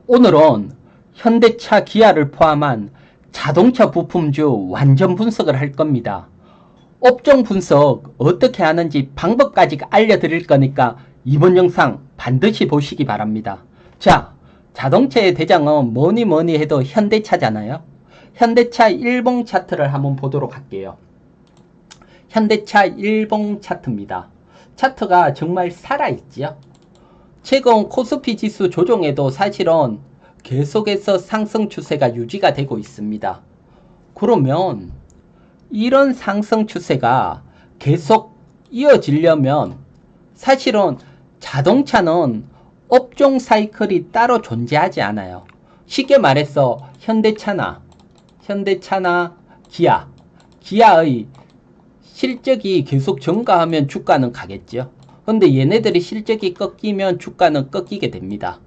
오늘은 현대차, 기아를 포함한 자동차 부품주 완전 분석을 할 겁니다. 업종 분석 어떻게 하는지 방법까지 알려드릴 거니까 이번 영상 반드시 보시기 바랍니다. 자, 자동차의 대장은 뭐니 해도 현대차잖아요. 현대차 일봉 차트를 한번 보도록 할게요. 현대차 일봉 차트입니다. 차트가 정말 살아있지요. 최근 코스피 지수 조정에도 사실은 계속해서 상승 추세가 유지가 되고 있습니다. 그러면 이런 상승 추세가 계속 이어지려면 사실은 자동차는 업종 사이클이 따로 존재하지 않아요. 쉽게 말해서 현대차나 기아의 실적이 계속 증가하면 주가는 가겠죠. 근데 얘네들이 실적이 꺾이면 주가는 꺾이게 됩니다.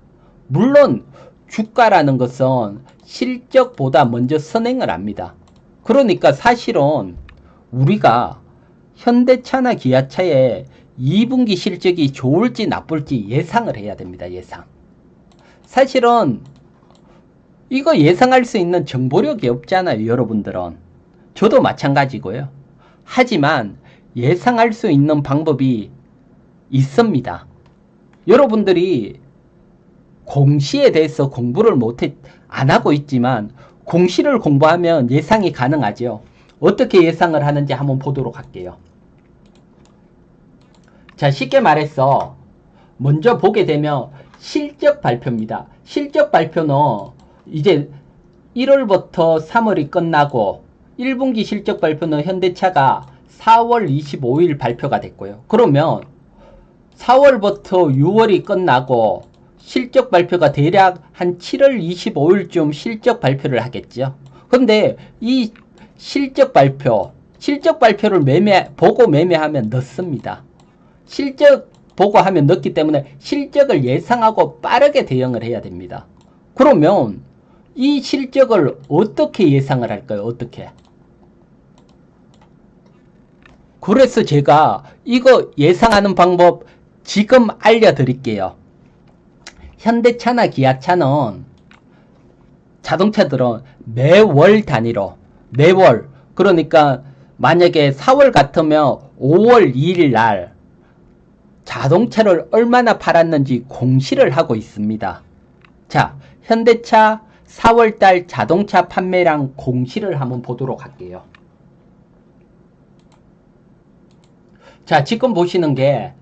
물론 주가라는 것은 실적보다 먼저 선행을 합니다. 그러니까 사실은 우리가 현대차나 기아차의 2분기 실적이 좋을지 나쁠지 예상을 해야 됩니다. 예상. 사실은 이거 예상할 수 있는 정보력이 없잖아요. 여러분들은. 저도 마찬가지고요. 하지만 예상할 수 있는 방법이 있습니다. 여러분들이 공시에 대해서 공부를 안 하고 있지만 공시를 공부하면 예상이 가능하죠. 어떻게 예상을 하는지 한번 보도록 할게요. 자, 쉽게 말해서 먼저 보게 되면 실적 발표입니다. 실적 발표는 이제 1월부터 3월이 끝나고 1분기 실적 발표는 현대차가 4월 25일 발표가 됐고요. 그러면 4월부터 6월이 끝나고 실적 발표가 대략 한 7월 25일쯤 실적 발표를 하겠죠. 근데 이 실적 발표를 보고 매매하면 늦습니다. 실적 보고 하면 늦기 때문에 실적을 예상하고 빠르게 대응을 해야 됩니다. 그러면 이 실적을 어떻게 예상을 할까요? 어떻게? 그래서 제가 이거 예상하는 방법 지금 알려드릴게요. 현대차나 기아차는 자동차들은 매월 단위로 매월, 그러니까 만약에 4월 같으면 5월 2일 날 자동차를 얼마나 팔았는지 공시를 하고 있습니다. 자, 현대차 4월달 자동차 판매량 공시를 한번 보도록 할게요. 자, 지금 보시는 게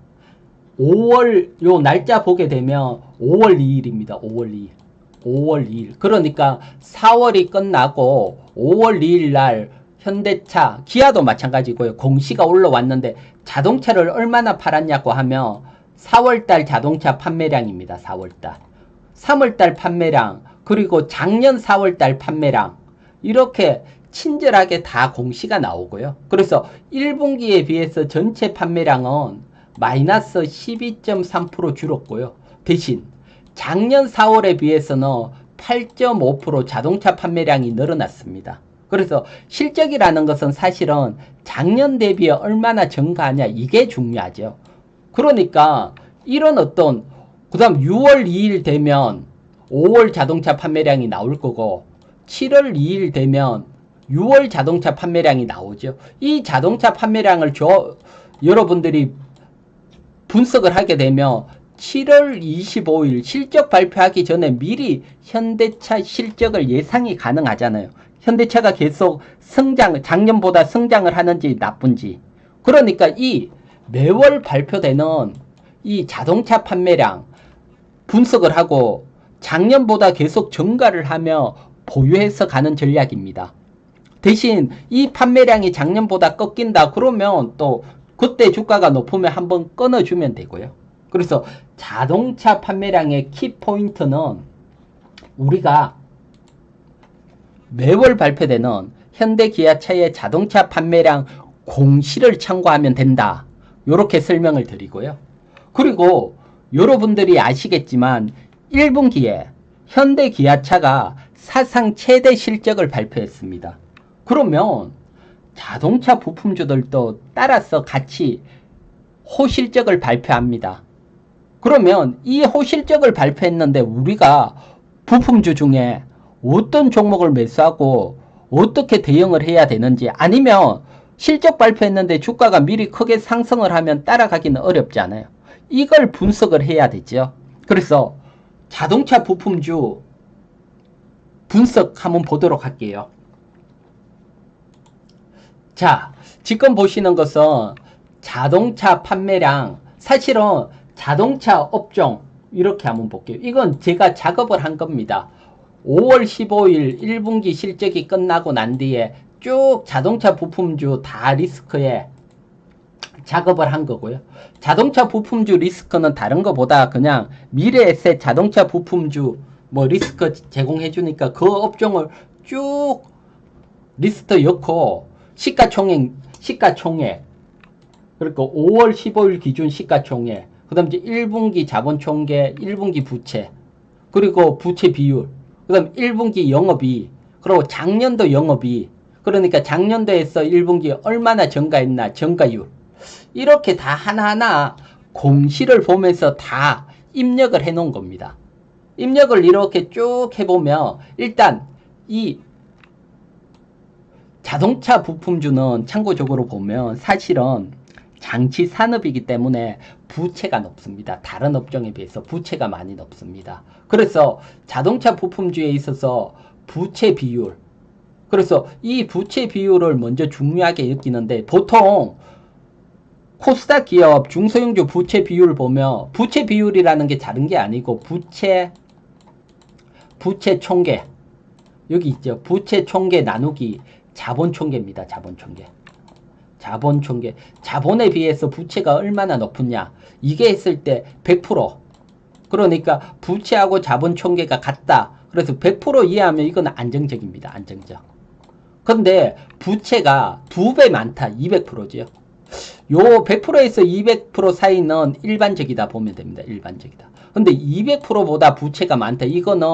5월 요 날짜 보게 되면 5월 2일입니다. 5월 2일. 그러니까 4월이 끝나고 5월 2일 날 현대차, 기아도 마찬가지고요. 공시가 올라왔는데 자동차를 얼마나 팔았냐고 하면 4월달 자동차 판매량입니다. 4월달. 3월달 판매량, 그리고 작년 4월달 판매량, 이렇게 친절하게 다 공시가 나오고요. 그래서 1분기에 비해서 전체 판매량은 마이너스 12.3% 줄었고요. 대신 작년 4월에 비해서는 8.5% 자동차 판매량이 늘어났습니다. 그래서 실적이라는 것은 사실은 작년 대비에 얼마나 증가하냐, 이게 중요하죠. 그러니까 이런 그 다음 6월 2일 되면 5월 자동차 판매량이 나올 거고 7월 2일 되면 6월 자동차 판매량이 나오죠. 이 자동차 판매량을 여러분들이 분석을 하게 되면 7월 25일 실적 발표하기 전에 미리 현대차 실적을 예상이 가능하잖아요. 현대차가 계속 작년보다 성장을 하는지 나쁜지. 그러니까 이 매월 발표되는 이 자동차 판매량 분석을 하고 작년보다 계속 증가를 하며 보유해서 가는 전략입니다. 대신 이 판매량이 작년보다 꺾인다 그러면 또 그때 주가가 높으면 한번 끊어주면 되고요. 그래서 자동차 판매량의 키포인트는 우리가 매월 발표되는 현대 기아차의 자동차 판매량 공시를 참고하면 된다. 이렇게 설명을 드리고요. 그리고 여러분들이 아시겠지만 1분기에 현대 기아차가 사상 최대 실적을 발표했습니다. 그러면 자동차 부품주들도 따라서 같이 호실적을 발표합니다. 그러면 이 호실적을 발표했는데 우리가 부품주 중에 어떤 종목을 매수하고 어떻게 대응을 해야 되는지, 아니면 실적 발표했는데 주가가 미리 크게 상승을 하면 따라가기는 어렵지 않아요. 이걸 분석을 해야 되죠. 그래서 자동차 부품주 분석 한번 보도록 할게요. 자, 지금 보시는 것은 자동차 판매량, 사실은 자동차 업종 이렇게 한번 볼게요. 이건 제가 작업을 한 겁니다. 5월 15일 1분기 실적이 끝나고 난 뒤에 쭉 자동차 부품주 다 리스크에 작업을 한 거고요. 자동차 부품주 리스크는 다른 것보다 그냥 미래에셋 자동차 부품주 뭐 리스크 제공해 주니까 그 업종을 쭉 리스트 넣고 시가총액 그러니까 5월 15일 기준 시가총액, 그 다음 이제 1분기 자본총계, 1분기 부채, 그리고 부채 비율, 그 다음 1분기 영업이익, 그리고 작년도 영업이익, 그러니까 작년도에서 1분기 얼마나 증가했나, 증가율, 이렇게 다 하나하나 공시를 보면서 다 입력을 해 놓은 겁니다. 입력을 이렇게 쭉 해보면 일단 이 자동차 부품주는 참고적으로 보면 사실은 장치 산업이기 때문에 부채가 높습니다. 다른 업종에 비해서 부채가 많이 높습니다. 그래서 자동차 부품주에 있어서 부채 비율, 그래서 이 부채 비율을 먼저 중요하게 여기는데, 보통 코스닥 기업 중소형주 부채 비율을 보면 부채 비율이라는 게 다른 게 아니고 부채 총계, 여기 있죠. 부채 총계 나누기 자본 총계입니다. 자본 총계. 자본 총계. 자본에 비해서 부채가 얼마나 높으냐. 이게 했을 때 100%. 그러니까 부채하고 자본 총계가 같다. 그래서 100% 이해하면 이건 안정적입니다. 안정적. 근데 부채가 2배 많다. 200%죠. 요 100%에서 200% 사이는 일반적이다 보면 됩니다. 일반적이다. 근데 200%보다 부채가 많다. 이거는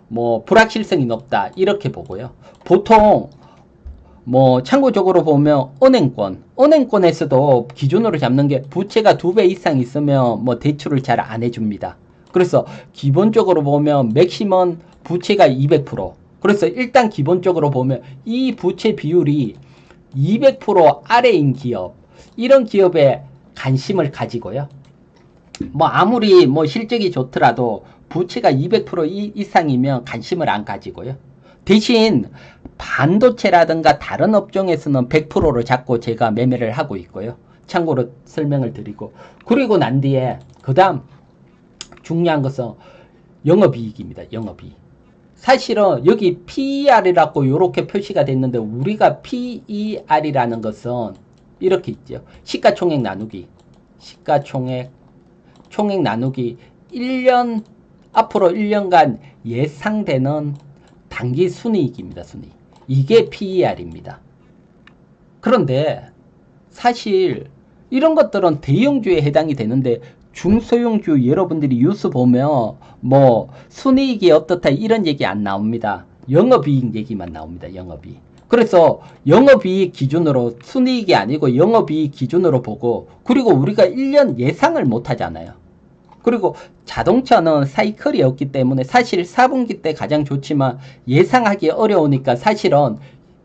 뭐 불확실성이 높다. 이렇게 보고요. 보통 뭐 참고적으로 보면 은행권에서도 기준으로 잡는 게 부채가 2배 이상 있으면 뭐 대출을 잘 안 해줍니다. 그래서 기본적으로 보면 맥시멈 부채가 200%. 그래서 일단 기본적으로 보면 이 부채 비율이 200% 아래인 기업, 이런 기업에 관심을 가지고요. 뭐 아무리 뭐 실적이 좋더라도 부채가 200% 이상이면 관심을 안 가지고요. 대신 반도체라든가 다른 업종에서는 100%를 잡고 제가 매매를 하고 있고요. 참고로 설명을 드리고, 그리고 난 뒤에 그 다음 중요한 것은 영업이익입니다. 영업이익. 사실은 여기 PER이라고 이렇게 표시가 됐는데, 우리가 PER이라는 것은 이렇게 있죠. 시가총액 나누기, 총액 나누기 1년, 앞으로 1년간 예상되는 단기 순이익입니다. 순이익. 이게 PER입니다. 그런데 사실 이런 것들은 대형주에 해당이 되는데, 중소형주 여러분들이 뉴스 보면 뭐 순이익이 어떻다 이런 얘기 안 나옵니다. 영업이익 얘기만 나옵니다. 영업이익. 그래서 영업이익 기준으로, 순이익이 아니고 영업이익 기준으로 보고, 그리고 우리가 1년 예상을 못 하잖아요. 그리고 자동차는 사이클이 없기 때문에 사실 4분기 때 가장 좋지만 예상하기 어려우니까 사실은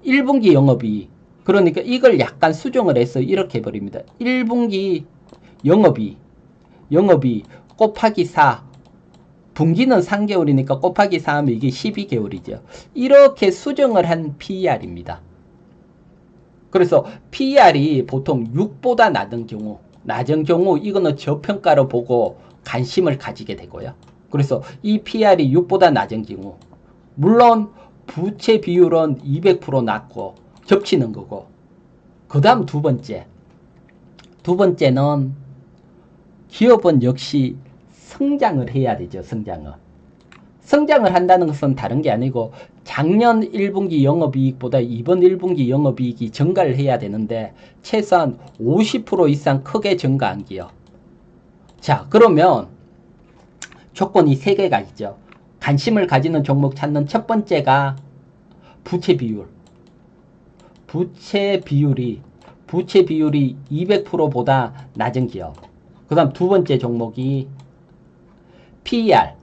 1분기 영업이익, 그러니까 이걸 약간 수정을 해서 이렇게 해버립니다. 1분기 영업이익 곱하기 4, 분기는 3개월이니까 곱하기 4 하면 이게 12개월이죠. 이렇게 수정을 한 PER입니다. 그래서 PER이 보통 6보다 낮은 경우 이거는 저평가로 보고 관심을 가지게 되고요. 그래서 이 PER이 6보다 낮은 경우, 물론 부채 비율은 200% 낮고 겹치는 거고, 그 다음 두 번째는 기업은 역시 성장을 해야 되죠. 성장을 한다는 것은 다른 게 아니고 작년 1분기 영업이익보다 이번 1분기 영업이익이 증가를 해야 되는데 최소한 50% 이상 크게 증가한 기업. 자, 그러면 조건이 3개가 있죠. 관심을 가지는 종목 찾는 첫 번째가 부채 비율. 부채 비율이 200%보다 낮은 기업. 그 다음 두 번째 종목이 PER.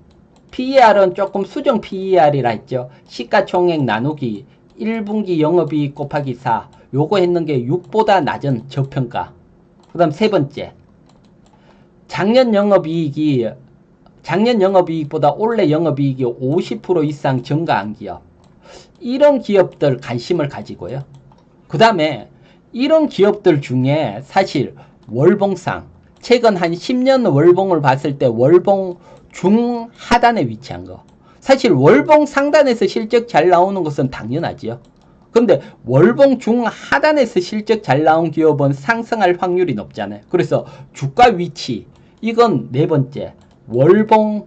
PER은 조금 수정 PER이라 했죠. 시가총액 나누기 1분기 영업이익 곱하기 4. 요거 했는 게 6보다 낮은 저평가. 그 다음 세 번째. 작년 영업이익보다 올해 영업이익이 50% 이상 증가한 기업. 이런 기업들 관심을 가지고요. 그 다음에 이런 기업들 중에 사실 월봉상, 최근 한 10년 월봉을 봤을 때 월봉 중하단에 위치한 거. 사실 월봉 상단에서 실적 잘 나오는 것은 당연하지요. 근데 월봉 중하단에서 실적 잘 나온 기업은 상승할 확률이 높잖아요. 그래서 주가 위치, 이건 네 번째. 월봉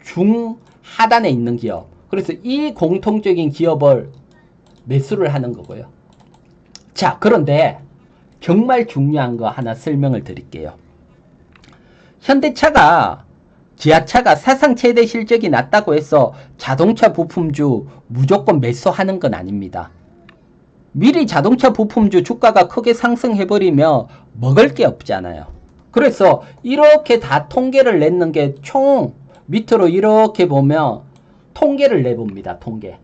중하단에 있는 기업. 그래서 이 공통적인 기업을 매수를 하는 거고요. 자, 그런데 정말 중요한 거 하나 설명을 드릴게요. 현대차가 지하차가 사상 최대 실적이 낮다고 해서 자동차 부품주 무조건 매수하는 건 아닙니다. 미리 자동차 부품주 주가가 크게 상승해버리면 먹을 게 없잖아요. 그래서 이렇게 다 통계를 냈는 게 총 밑으로 이렇게 보면 통계를 내봅니다. 통계.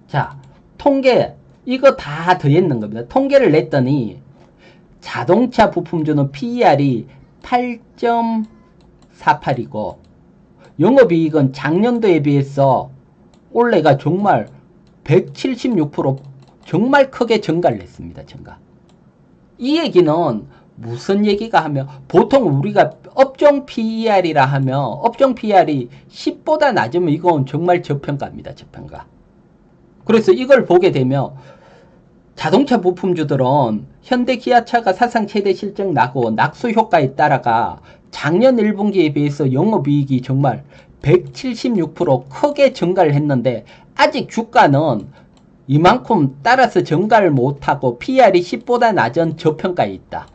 자, 통계 이거 다 더했는 겁니다. 통계를 냈더니 자동차 부품주는 PER이 8.48이고 영업이익은 작년도에 비해서 올해가 정말 176% 정말 크게 증가를 했습니다. 증가. 이 얘기는 무슨 얘기가 하면 보통 우리가 업종 PER이라 하면 업종 PER이 10보다 낮으면 이건 정말 저평가입니다. 저평가. 그래서 이걸 보게 되면 자동차 부품주들은 현대 기아차가 사상 최대 실적 나고 낙수 효과에 따라가 작년 1분기에 비해서 영업이익이 정말 176% 크게 증가를 했는데 아직 주가는 이만큼 따라서 증가를 못하고 PER이 10보다 낮은 저평가에 있다.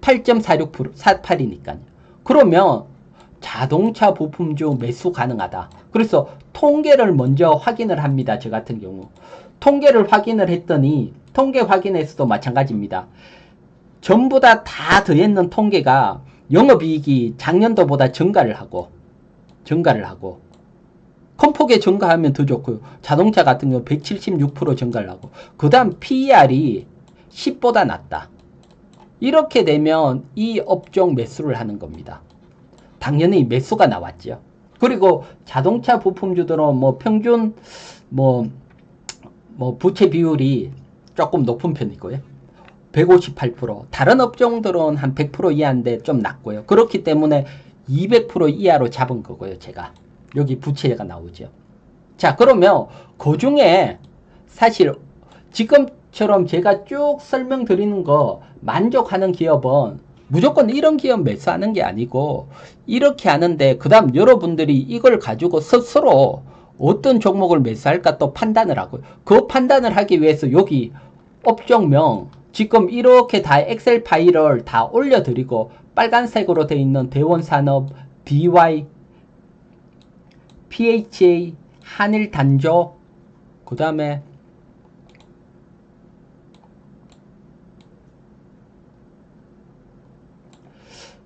8.46%, 48이니까요. 그러면 자동차 부품주 매수 가능하다. 그래서 통계를 먼저 확인을 합니다. 저 같은 경우. 통계를 확인을 했더니 통계 확인에서도 마찬가지입니다. 전부 다 더했는 통계가 영업이익이 작년도보다 증가를 하고 큰 폭에 증가하면 더 좋고요. 자동차 같은 경우 176% 증가를 하고 그 다음 PER이 10보다 낮다. 이렇게 되면 이 업종 매수를 하는 겁니다. 당연히 매수가 나왔죠. 그리고 자동차 부품주들은 뭐 평균 부채 비율이 조금 높은 편이고요. 158%. 다른 업종들은 한 100% 이하인데 좀 낮고요. 그렇기 때문에 200% 이하로 잡은 거고요. 제가. 여기 부채가 나오죠. 자, 그러면 그 중에 사실 지금처럼 제가 쭉 설명드리는 거 만족하는 기업은 무조건 이런 기업 매수하는 게 아니고 이렇게 하는데 그 다음 여러분들이 이걸 가지고 스스로 어떤 종목을 매수할까 또 판단을 하고요. 그 판단을 하기 위해서 여기 업종명 지금 이렇게 다 엑셀 파일을 다 올려드리고 빨간색으로 되어 있는 대원산업, DY, PHA, 한일단조, 그 다음에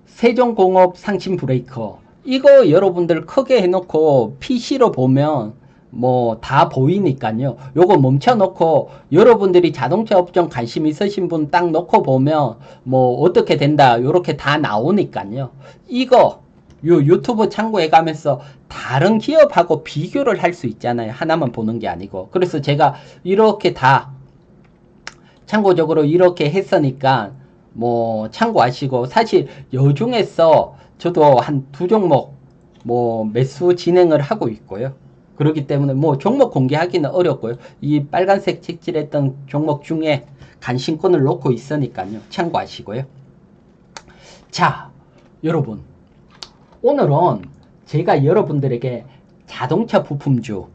세종공업 상신브레이커 이거 여러분들 크게 해놓고 PC로 보면 뭐 다 보이니까요. 요거 멈춰놓고 여러분들이 자동차 업종 관심 있으신 분 딱 놓고 보면 뭐 어떻게 된다 요렇게 다 나오니까요. 이거 요 유튜브 참고해 가면서 다른 기업하고 비교를 할 수 있잖아요. 하나만 보는 게 아니고. 그래서 제가 이렇게 다 참고적으로 이렇게 했으니까 뭐 참고하시고 사실 요 중에서 저도 한 두 종목 뭐 매수 진행을 하고 있고요. 그렇기 때문에 뭐 종목 공개하기는 어렵고요. 이 빨간색 색칠했던 종목 중에 간신권을 놓고 있으니까요. 참고하시고요. 자, 여러분 오늘은 제가 여러분들에게 자동차 부품주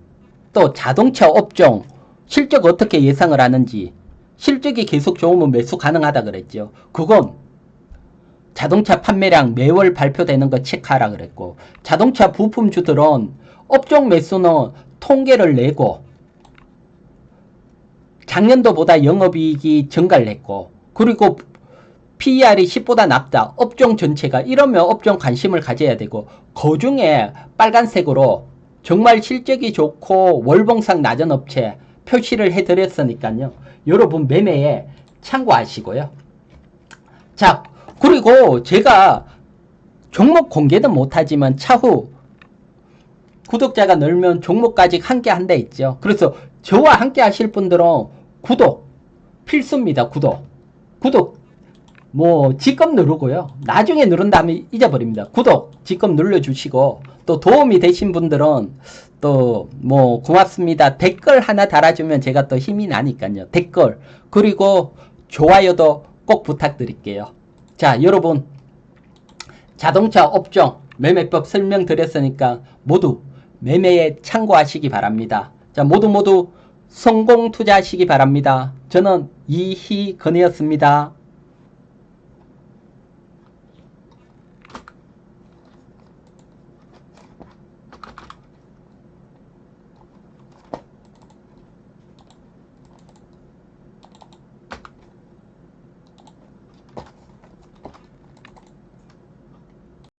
또 자동차 업종 실적 어떻게 예상을 하는지 실적이 계속 좋으면 매수 가능하다 그랬죠. 그건 자동차 판매량 매월 발표되는 거 체크하라 그랬고 자동차 부품주들은 업종 매수는 통계를 내고 작년도보다 영업이익이 증가를 했고 그리고 PER이 10보다 낮다. 업종 전체가. 이러면 업종 관심을 가져야 되고, 그 중에 빨간색으로 정말 실적이 좋고 월봉상 낮은 업체 표시를 해드렸으니까요. 여러분 매매에 참고하시고요. 자, 그리고 제가 종목 공개는 못하지만 차후 구독자가 늘면 종목까지 함께 한다 했죠. 그래서 저와 함께 하실 분들은 구독 필수입니다. 구독 뭐 지금 누르고요. 나중에 누른 다음에 잊어버립니다. 구독 지금 눌러주시고, 또 도움이 되신 분들은 또 뭐 고맙습니다. 댓글 하나 달아주면 제가 또 힘이 나니까요. 댓글 그리고 좋아요도 꼭 부탁드릴게요. 자, 여러분 자동차 업종 매매법 설명드렸으니까 모두 매매에 참고하시기 바랍니다. 자, 모두 성공 투자하시기 바랍니다. 저는 이희건이었습니다.